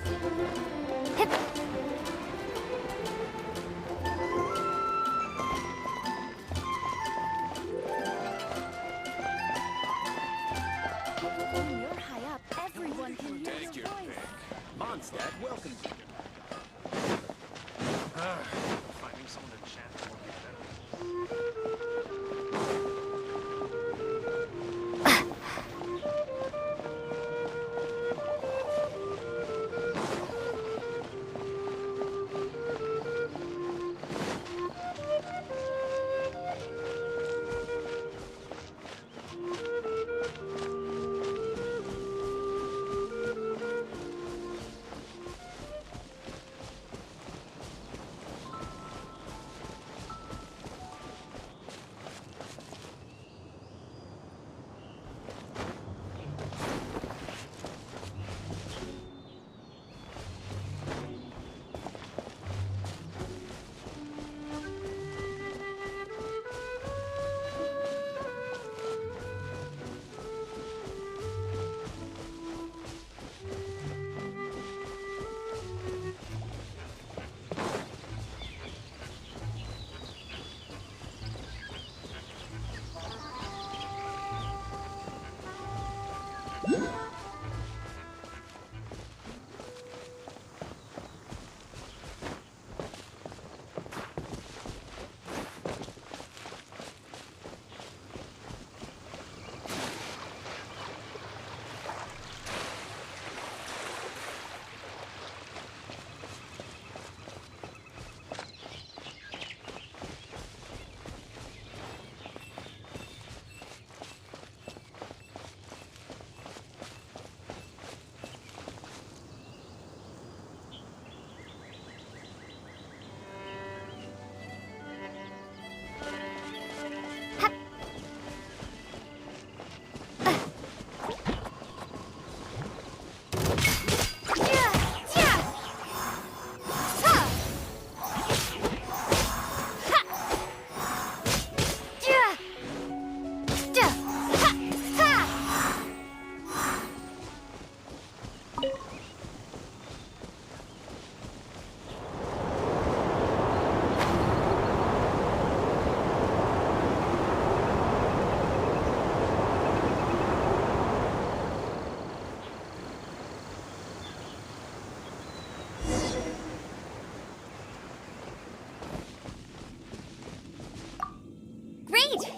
Hip. When you're high up, everyone can hear Take your your voice. pick. Mondstadt welcomes you. Finding someone to chat to will be better.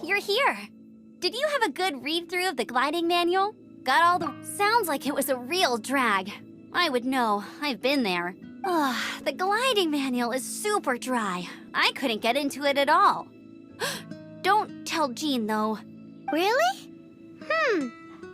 You're here. Did you have a good read-through of the gliding manual? Got all the... Sounds like it was a real drag. I would know. I've been there. Ugh, the gliding manual is super dry. I couldn't get into it at all. Don't tell Jean, though. Really?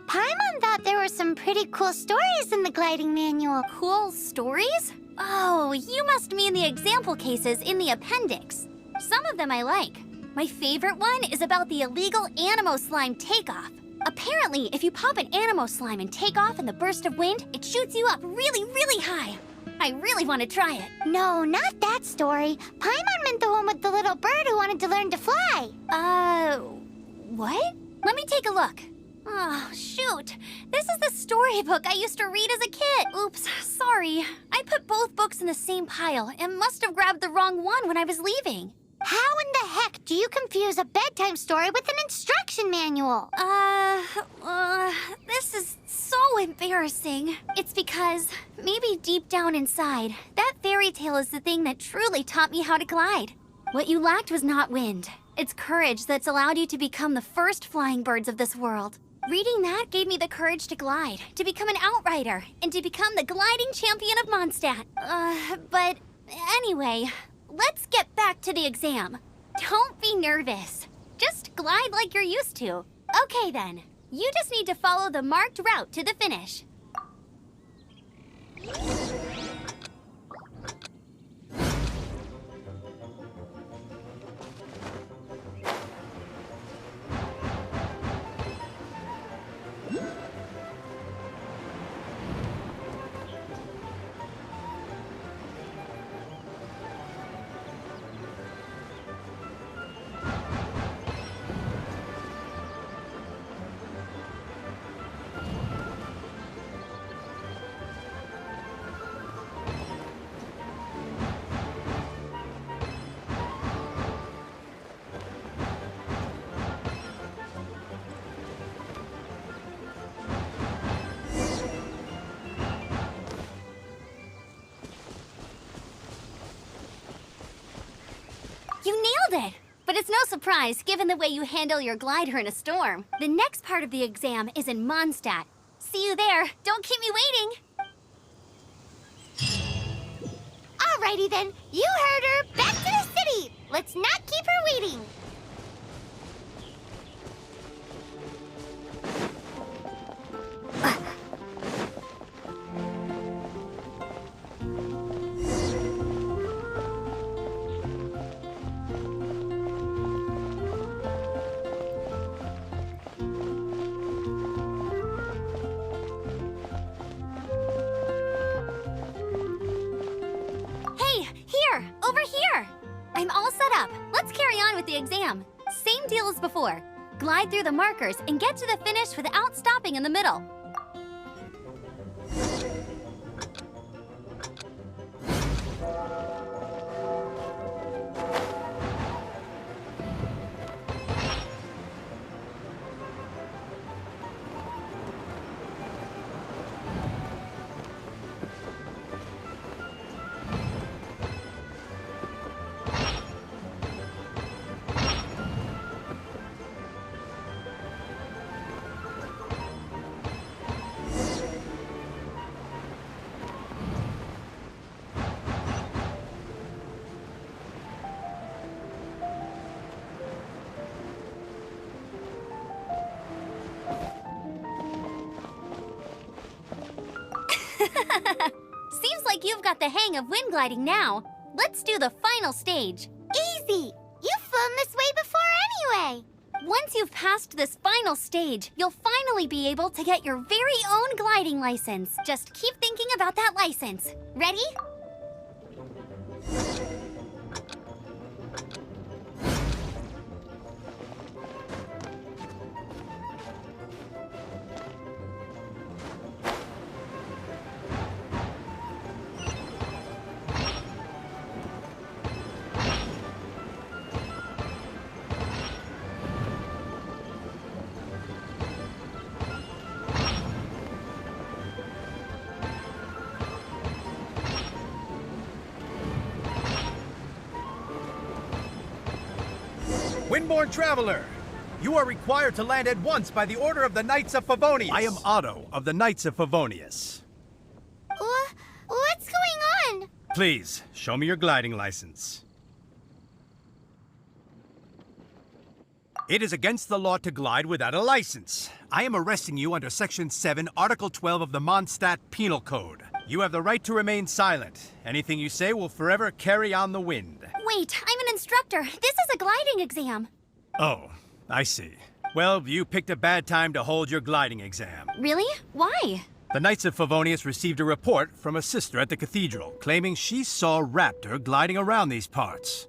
Paimon thought there were some pretty cool stories in the gliding manual. Cool stories? Oh, you must mean the example cases in the appendix. Some of them I like. My favorite one is about the illegal Animo Slime takeoff. Apparently, if you pop an Animo Slime and take off in the burst of wind, it shoots you up really, really high. I really want to try it. No, not that story. Paimon meant the one with the little bird who wanted to learn to fly. What? Let me take a look. Oh, shoot. This is the storybook I used to read as a kid. Oops, sorry. I put both books in the same pile and must have grabbed the wrong one when I was leaving. How in the heck do you confuse a bedtime story with an instruction manual? This is so embarrassing. It's because, maybe deep down inside, that fairy tale is the thing that truly taught me how to glide. What you lacked was not wind. It's courage that's allowed you to become the first flying birds of this world. Reading that gave me the courage to glide, to become an outrider, and to become the gliding champion of Mondstadt. But anyway, let's get back to the exam. Don't be nervous. Just glide like you're used to. Okay then, you just need to follow the marked route to the finish. nailed it! But it's no surprise, given the way you handle your glider in a storm. The next part of the exam is in Mondstadt. See you there. Don't keep me waiting. Alrighty then, you heard her. Back to the city. Let's not keep her waiting. Over here! I'm all set up. Let's carry on with the exam. Same deal as before. Glide through the markers and get to the finish without stopping in the middle. Seems like you've got the hang of wind gliding now. Let's do the final stage. Easy. You've flown this way before anyway. Once you've passed this final stage, you'll finally be able to get your very own gliding license. Just keep thinking about that license. Ready? Windborne Traveler, you are required to land at once by the order of the Knights of Favonius. I am Otto of the Knights of Favonius. What's going on? Please, show me your gliding license. It is against the law to glide without a license. I am arresting you under Section 7, Article 12 of the Mondstadt Penal Code. You have the right to remain silent. Anything you say will forever carry on the wind. Wait, I'm an instructor. This is a gliding exam. Oh, I see. Well, you picked a bad time to hold your gliding exam. Really? Why? The Knights of Favonius received a report from a sister at the cathedral claiming she saw Raptor gliding around these parts.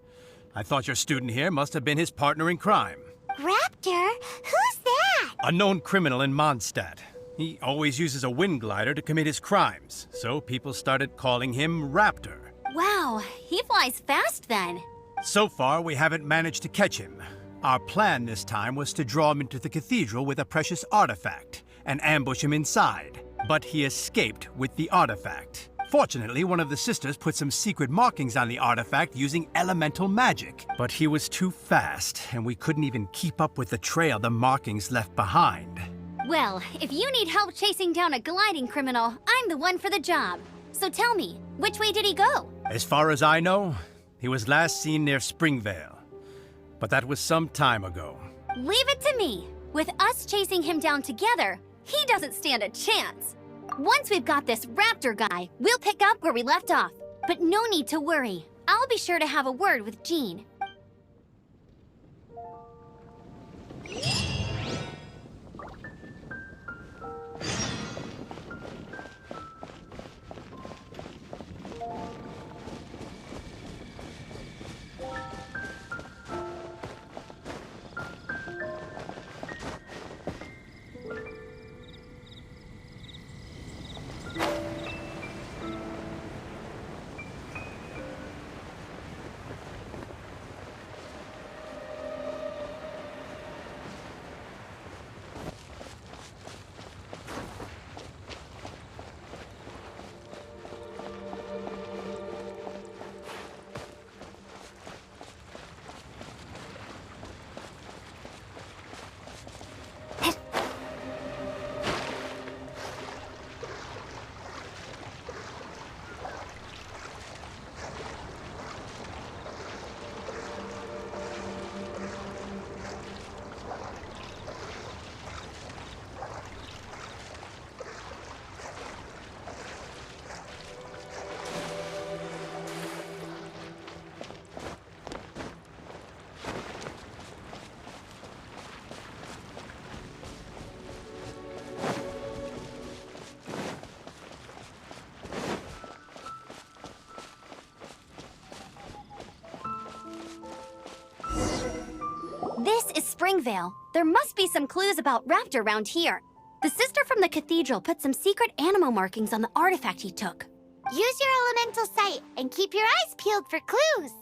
I thought your student here must have been his partner in crime. Raptor? Who's that? A known criminal in Mondstadt. He always uses a wind glider to commit his crimes, so people started calling him Raptor. Wow, he flies fast then. So far, we haven't managed to catch him. Our plan this time was to draw him into the cathedral with a precious artifact and ambush him inside. But he escaped with the artifact. Fortunately, one of the sisters put some secret markings on the artifact using elemental magic. But he was too fast, and we couldn't even keep up with the trail the markings left behind. Well, if you need help chasing down a gliding criminal, I'm the one for the job. So tell me, which way did he go? As far as I know, he was last seen near Springvale. But that was some time ago. Leave it to me. With us chasing him down together, he doesn't stand a chance. Once we've got this Raptor guy, we'll pick up where we left off. But no need to worry. I'll be sure to have a word with Jean. Veil. There must be some clues about Raptor around here. The sister from the cathedral put some secret animal markings on the artifact he took. Use your elemental sight and keep your eyes peeled for clues.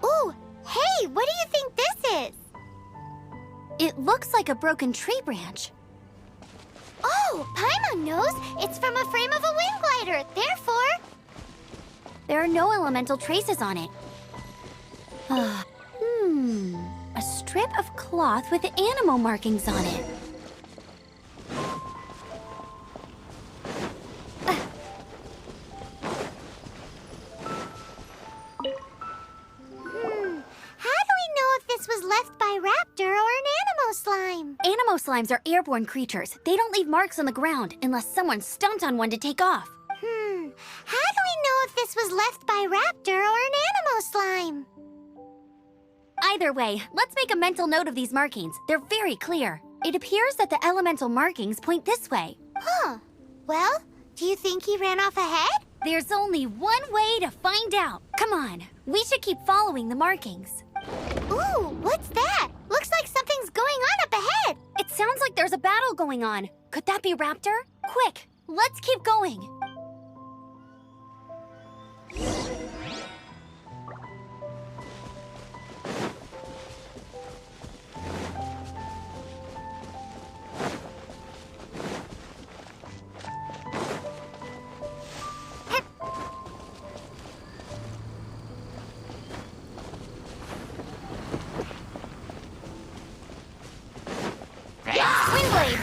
Ooh, hey, what do you think this is? It looks like a broken tree branch. Oh, Paimon knows. It's from a frame of a wind glider. Therefore, There are no elemental traces on it. A strip of cloth with animal markings on it. how do we know if this was left by Raptor or an animal slime? Animal slimes are airborne creatures. They don't leave marks on the ground unless someone stomped on one to take off. How do we know if this was left by Raptor or an animal slime? Either way, let's make a mental note of these markings. They're very clear. It appears that the elemental markings point this way. Huh. Well, do you think he ran off ahead? There's only one way to find out. Come on, we should keep following the markings. Ooh, what's that? Looks like something's going on up ahead. It sounds like there's a battle going on. Could that be Raptor? Quick, let's keep going. Windblade!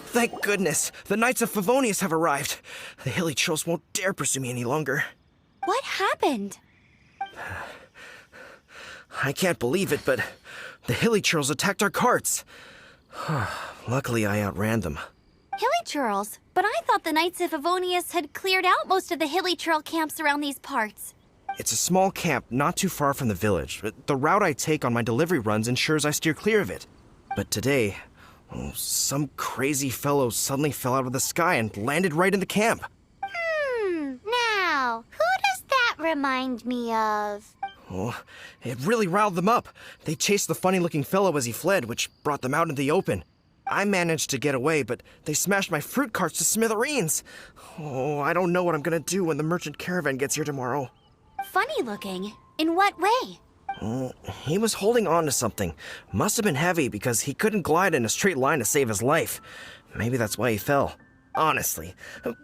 Thank goodness, the Knights of Favonius have arrived. The hilly trolls won't dare pursue me any longer. What happened? I can't believe it, but the hilly trolls attacked our carts. Luckily, I outran them. Hilly churls? But I thought the Knights of Favonius had cleared out most of the hilly churl camps around these parts. It's a small camp not too far from the village. The route I take on my delivery runs ensures I steer clear of it. But today, some crazy fellow suddenly fell out of the sky and landed right in the camp. Now, who does that remind me of? Oh, it really riled them up. They chased the funny-looking fellow as he fled, which brought them out in the open. I managed to get away, but they smashed my fruit carts to smithereens. Oh, I don't know what I'm gonna do when the merchant caravan gets here tomorrow. Funny looking? In what way? He was holding on to something. Must have been heavy because he couldn't glide in a straight line to save his life. Maybe that's why he fell. Honestly,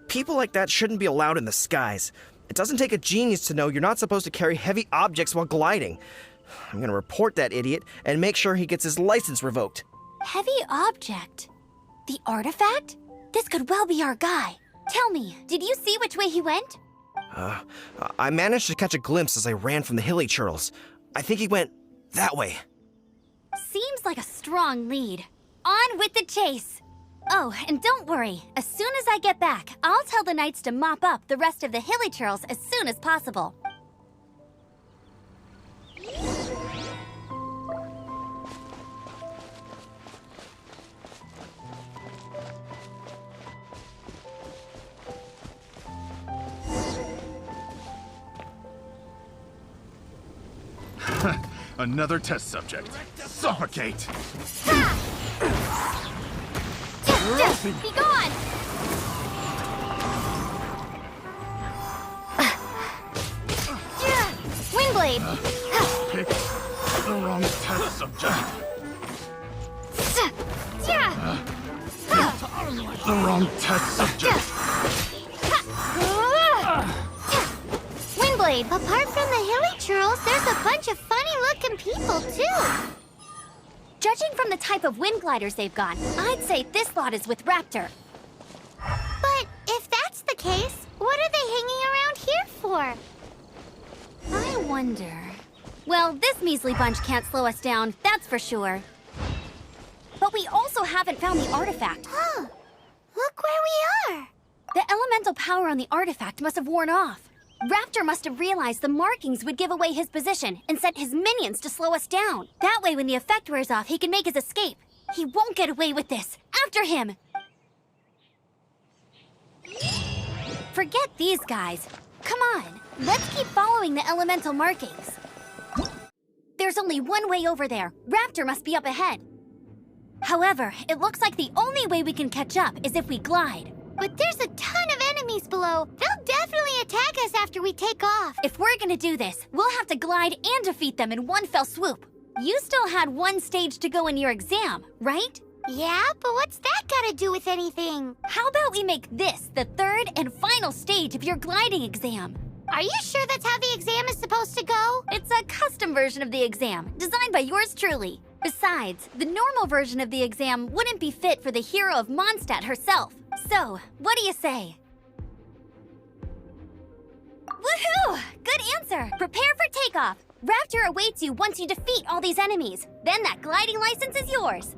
people like that shouldn't be allowed in the skies. It doesn't take a genius to know you're not supposed to carry heavy objects while gliding. I'm gonna report that idiot and make sure he gets his license revoked. Heavy object? The artifact? This could well be our guy. Tell me, did you see which way he went? I managed to catch a glimpse as I ran from the hilly churls. I think he went that way. Seems like a strong lead. On with the chase! Oh, and don't worry. As soon as I get back, I'll tell the knights to mop up the rest of the hilly churls as soon as possible. Another test subject. Suffocate! Be gone! Windblade! Pick the wrong test subject. The wrong test subject. Windblade! Apart from the hilly churls, there's a bunch of funny-looking people, too. Judging from the type of wind gliders they've got, I'd say this lot is with Raptor. But if that's the case, what are they hanging around here for? I wonder... Well, this measly bunch can't slow us down, that's for sure. But we also haven't found the artifact. Huh. Look where we are. The elemental power on the artifact must have worn off. Raptor must have realized the markings would give away his position and sent his minions to slow us down. That way, when the effect wears off, he can make his escape. He won't get away with this. After him! Forget these guys. Come on, let's keep following the elemental markings. There's only one way over there. Raptor must be up ahead. However, it looks like the only way we can catch up is if we glide. But there's a ton of enemies below. They'll definitely attack us after we take off. If we're gonna do this, we'll have to glide and defeat them in one fell swoop. You still had one stage to go in your exam, right? Yeah, but what's that gotta do with anything? How about we make this the third and final stage of your gliding exam? Are you sure that's how the exam is supposed to go? It's a custom version of the exam, designed by yours truly. Besides, the normal version of the exam wouldn't be fit for the hero of Mondstadt herself. So, what do you say? Woohoo! Good answer! Prepare for takeoff! Raptor awaits you once you defeat all these enemies. Then that gliding license is yours.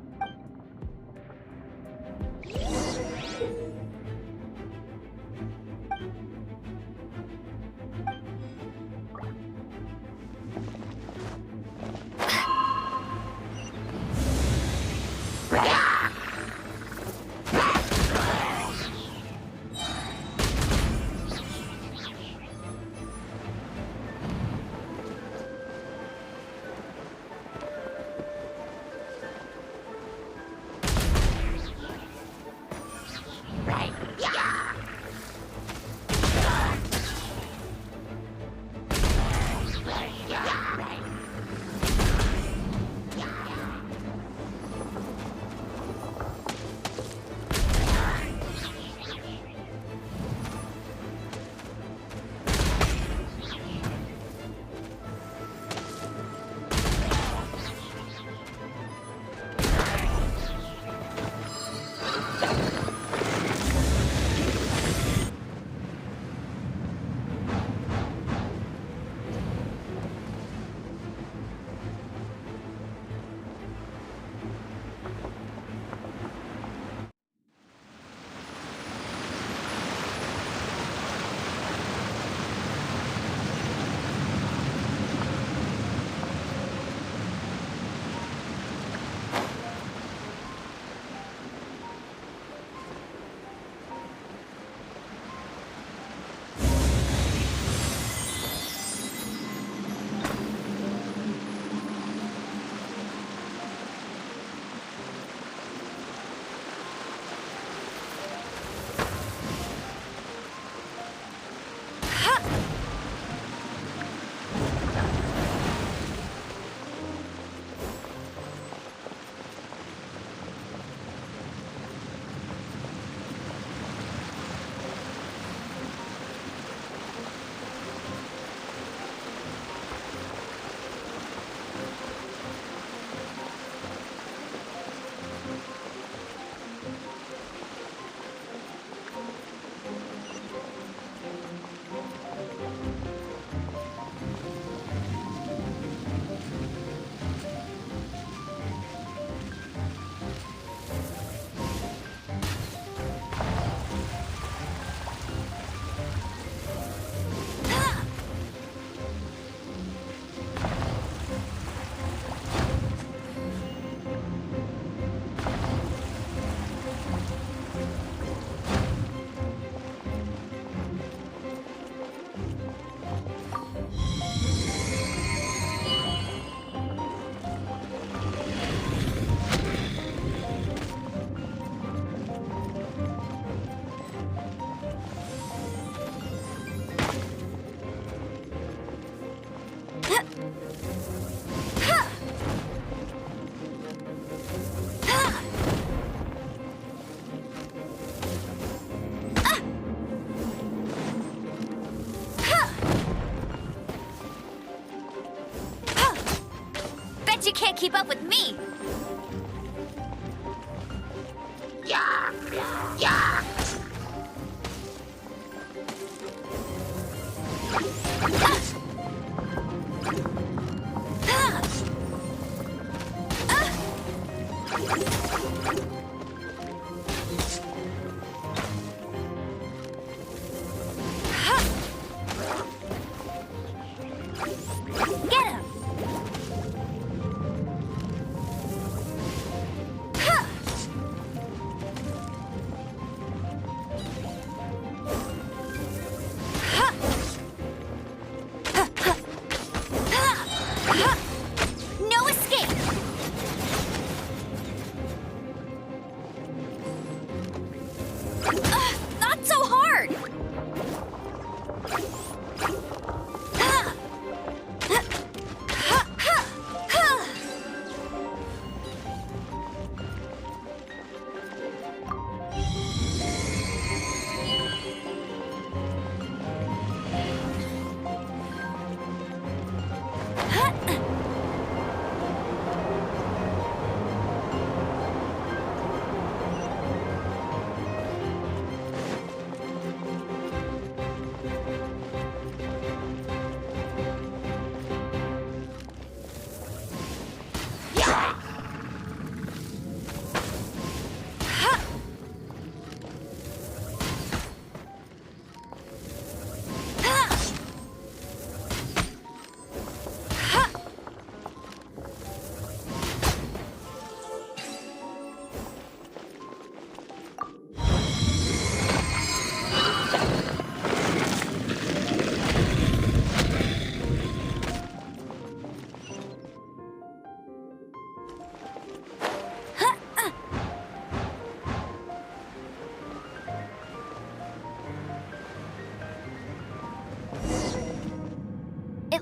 You can't keep up with me!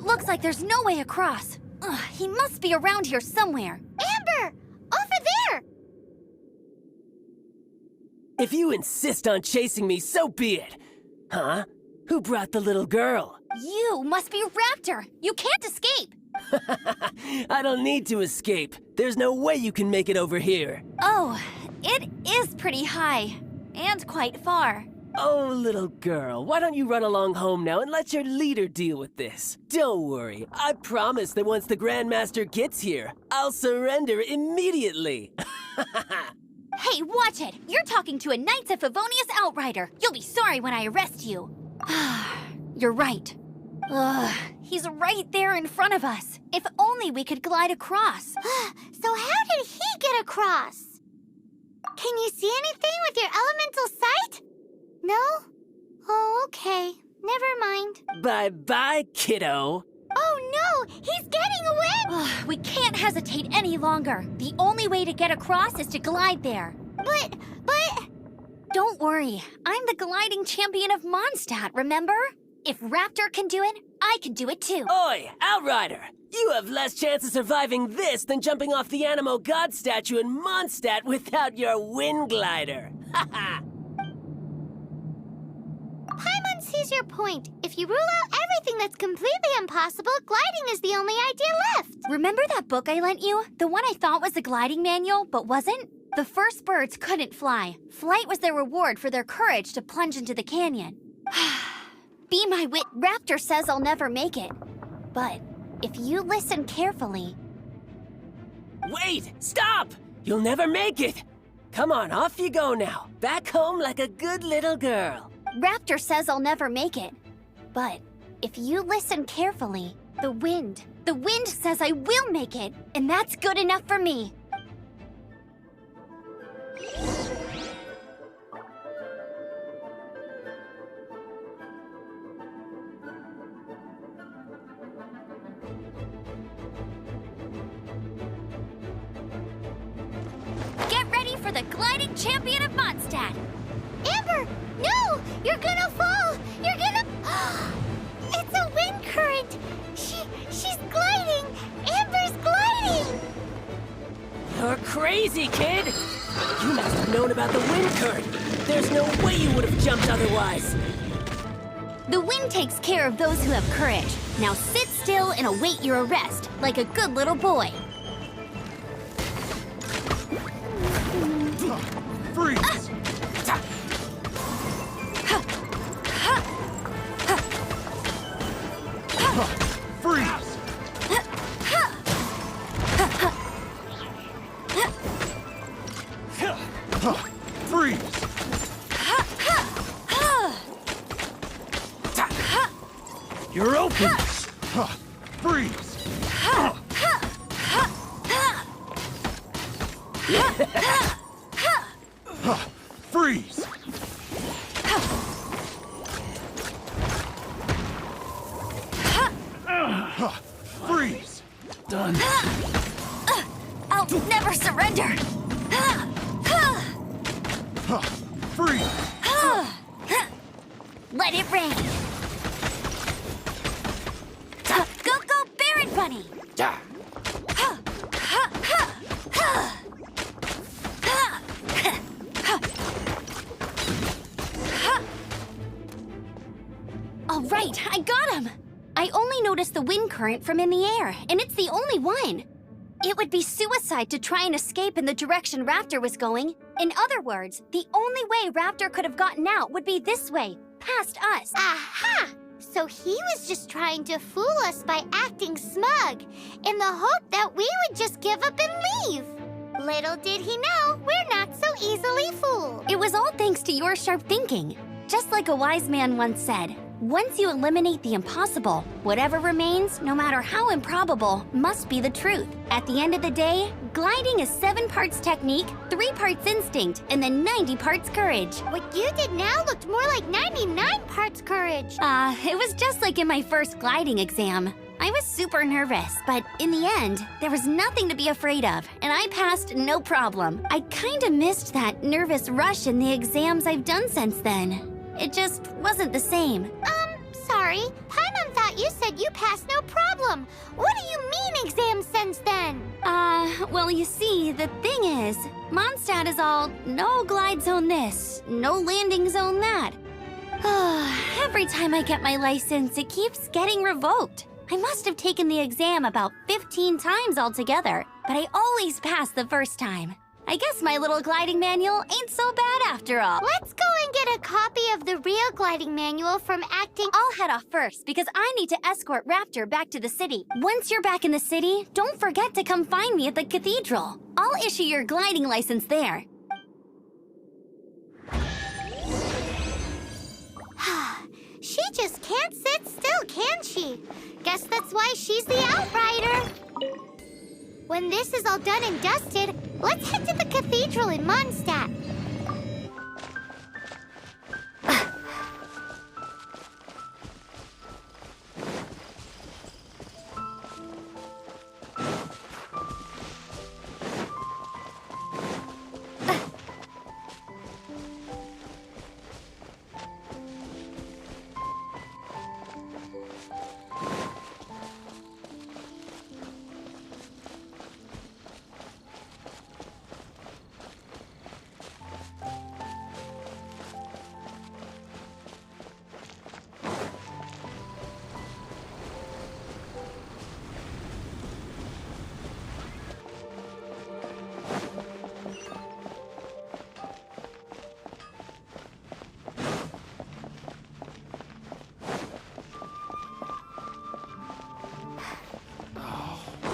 looks like there's no way across. Ugh, he must be around here somewhere. Amber! Over there! If you insist on chasing me, so be it. Huh? Who brought the little girl? You must be Raptor. You can't escape. I don't need to escape. There's no way you can make it over here. Oh, it is pretty high. And quite far. Oh, little girl, why don't you run along home now and let your leader deal with this? Don't worry, I promise that once the Grandmaster gets here, I'll surrender immediately. Hey, watch it! You're talking to a Knights of Favonius outrider. You'll be sorry when I arrest you. You're right. Ugh, he's right there in front of us. If only we could glide across. So how did he get across? Can you see anything with your elemental sight? No? Oh, okay. Never mind. Bye-bye, kiddo. Oh no! He's getting away! Ugh, we can't hesitate any longer. The only way to get across is to glide there. But... Don't worry. I'm the gliding champion of Mondstadt, remember? If Raptor can do it, I can do it too. Oi, Outrider! You have less chance of surviving this than jumping off the Animo God statue in Mondstadt without your wind glider. Haha! Paimon sees your point. If you rule out everything that's completely impossible, gliding is the only idea left. Remember that book I lent you? The one I thought was a gliding manual, but wasn't? The first birds couldn't fly. Flight was their reward for their courage to plunge into the canyon. Be my wit. Raptor says I'll never make it. But if you listen carefully... Wait! Stop! You'll never make it! Come on, off you go now. Back home like a good little girl. Raptor says I'll never make it. But if you listen carefully, the wind says I will make it, and that's good enough for me. Get ready for the gliding champion of Mondstadt. Amber! No! You're gonna fall! You're gonna... It's a wind current! She's gliding! Amber's gliding! You're crazy, kid! You must have known about the wind current. There's no way you would have jumped otherwise. The wind takes care of those who have courage. Now sit still and await your arrest, like a good little boy. Freeze! Freeze! Freeze! You're open! Freeze! Freeze! Freeze! Done. I'll never surrender. Freeze! Let it rain. Go, Baron Bunny. All right, I got him. I only noticed the wind current from in the air, and it's the only one. It would be suicide to try and escape in the direction Raptor was going. In other words, the only way Raptor could have gotten out would be this way, past us. Aha! So he was just trying to fool us by acting smug, in the hope that we would just give up and leave. Little did he know, we're not so easily fooled. It was all thanks to your sharp thinking. Just like a wise man once said, once you eliminate the impossible, whatever remains, no matter how improbable, must be the truth. At the end of the day, gliding is 7 parts technique, 3 parts instinct, and then 90 parts courage. What you did now looked more like 99 parts courage. It was just like in my first gliding exam. I was super nervous, but in the end, there was nothing to be afraid of, and I passed no problem. I kinda missed that nervous rush in the exams I've done since then. It just wasn't the same. sorry. Paimon thought you said you passed no problem. What do you mean exam sense then? Well, you see, the thing is, Mondstadt is all no glide zone this, no landing zone that. Every time I get my license, it keeps getting revoked. I must have taken the exam about 15 times altogether, but I always pass the first time. I guess my little gliding manual ain't so bad after all. Let's go and get a copy of the real gliding manual from acting. I'll head off first because I need to escort Raptor back to the city. Once you're back in the city, don't forget to come find me at the cathedral. I'll issue your gliding license there. She just can't sit still, can she? Guess that's why she's the outrider. When this is all done and dusted, let's head to the cathedral in Mondstadt.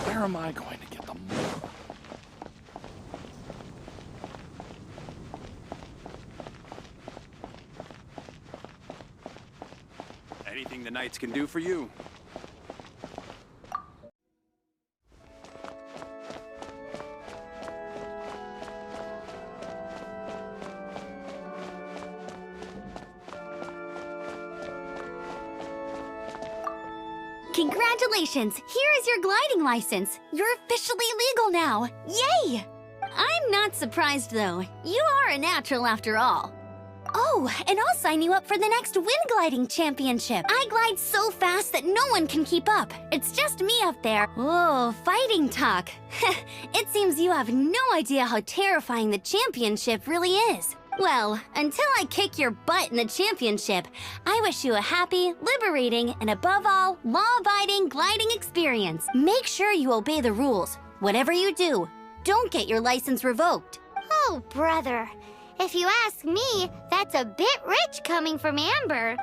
Where am I going to get the more? Anything the Knights can do for you? Congratulations! Here is your gliding license. You're officially legal now. Yay! I'm not surprised, though. You are a natural after all. Oh, and I'll sign you up for the next wind gliding championship. I glide so fast that no one can keep up. It's just me up there. Oh, fighting talk. It seems you have no idea how terrifying the championship really is. Well, until I kick your butt in the championship, I wish you a happy, liberating, and above all, law-abiding gliding experience. Make sure you obey the rules. Whatever you do, don't get your license revoked. Oh, brother. If you ask me, that's a bit rich coming from Amber.